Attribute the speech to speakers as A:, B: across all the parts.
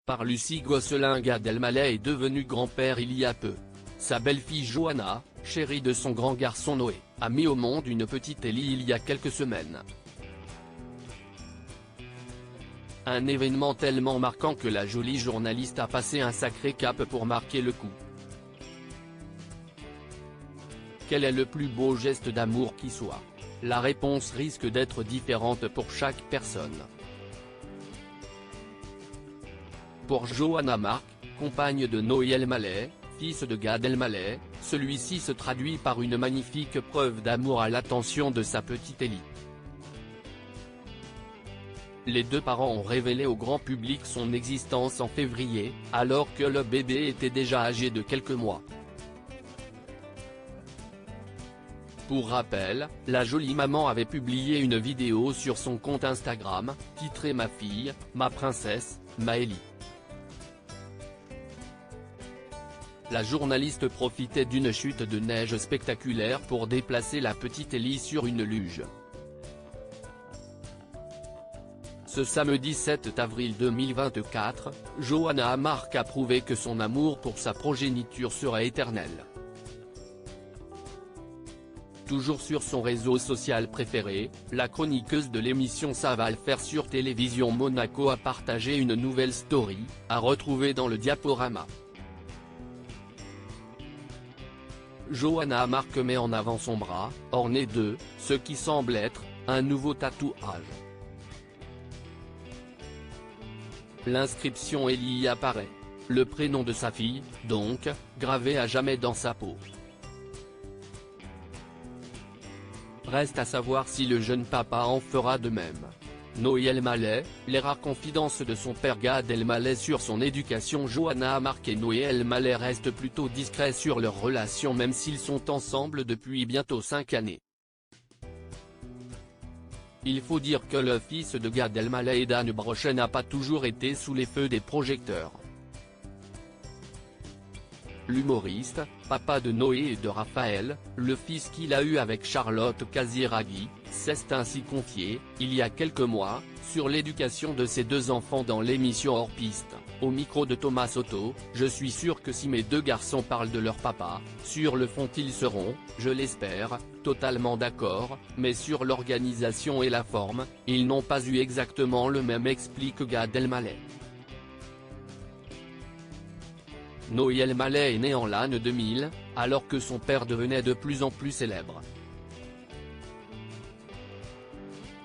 A: Par Lucie Gosselin. Gad Elmaleh est devenu grand-père il y a peu. Sa belle-fille Johanna, chérie de son grand garçon Noé, a mis au monde une petite Ellie il y a quelques semaines. Un événement tellement marquant que la jolie journaliste a passé un sacré cap pour marquer le coup. Quel est le plus beau geste d'amour qui soit? La réponse risque d'être différente pour chaque personne. Pour Johanna Marc, compagne de Noé Elmaleh, fils de Gad Elmaleh, celui-ci se traduit par une magnifique preuve d'amour à l'attention de sa petite Ellie. Les deux parents ont révélé au grand public son existence en février, alors que le bébé était déjà âgé de quelques mois. Pour rappel, la jolie maman avait publié une vidéo sur son compte Instagram, titrée « Ma fille, ma princesse, ma Ellie ». La journaliste profitait d'une chute de neige spectaculaire pour déplacer la petite Ellie sur une luge. Ce samedi 7 avril 2024, Johanna Marc a prouvé que son amour pour sa progéniture serait éternel. Toujours sur son réseau social préféré, la chroniqueuse de l'émission Ça va le faire sur Télévision Monaco a partagé une nouvelle story, à retrouver dans le diaporama. Johanna Marc met en avant son bras, orné de ce qui semble être un nouveau tatouage. L'inscription Ellie y apparaît. Le prénom de sa fille, donc, gravé à jamais dans sa peau. Reste à savoir si le jeune papa en fera de même. Noé Elmaleh, les rares confidences de son père Gad Elmaleh sur son éducation. Johanna Marc et Noé Elmaleh restent plutôt discrets sur leur relation même s'ils sont ensemble depuis bientôt 5 années. Il faut dire que le fils de Gad Elmaleh et d'Anne Brochet n'a pas toujours été sous les feux des projecteurs. L'humoriste, papa de Noé et de Raphaël, le fils qu'il a eu avec Charlotte Casiraghi, s'est ainsi confié, il y a quelques mois, sur l'éducation de ses deux enfants dans l'émission Hors Piste, au micro de Thomas Soto. Je suis sûr que si mes deux garçons parlent de leur papa, sur le fond ils seront, je l'espère, totalement d'accord, mais sur l'organisation et la forme, ils n'ont pas eu exactement le même, explique Gad Elmaleh. Noé Elmaleh est né en l'an 2000, alors que son père devenait de plus en plus célèbre.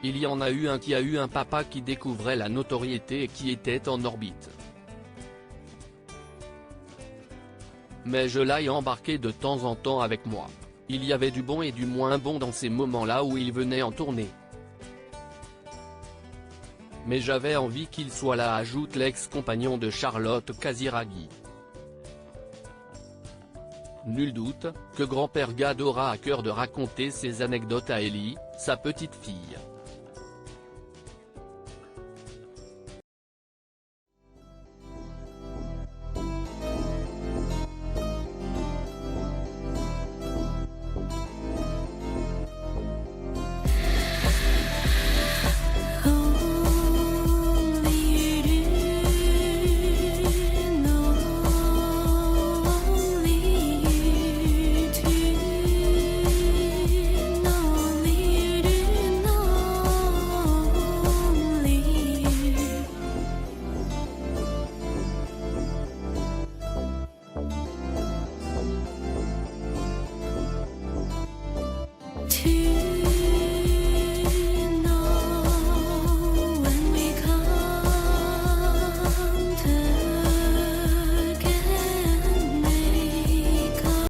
A: Il y en a eu un qui a eu un papa qui découvrait la notoriété et qui était en orbite. Mais je l'ai embarqué de temps en temps avec moi. Il y avait du bon et du moins bon dans ces moments-là où il venait en tournée. Mais j'avais envie qu'il soit là, ajoute l'ex-compagnon de Charlotte Casiraghi. Nul doute que grand-père Gad aura à cœur de raconter ses anecdotes à Ellie, sa petite fille.
B: To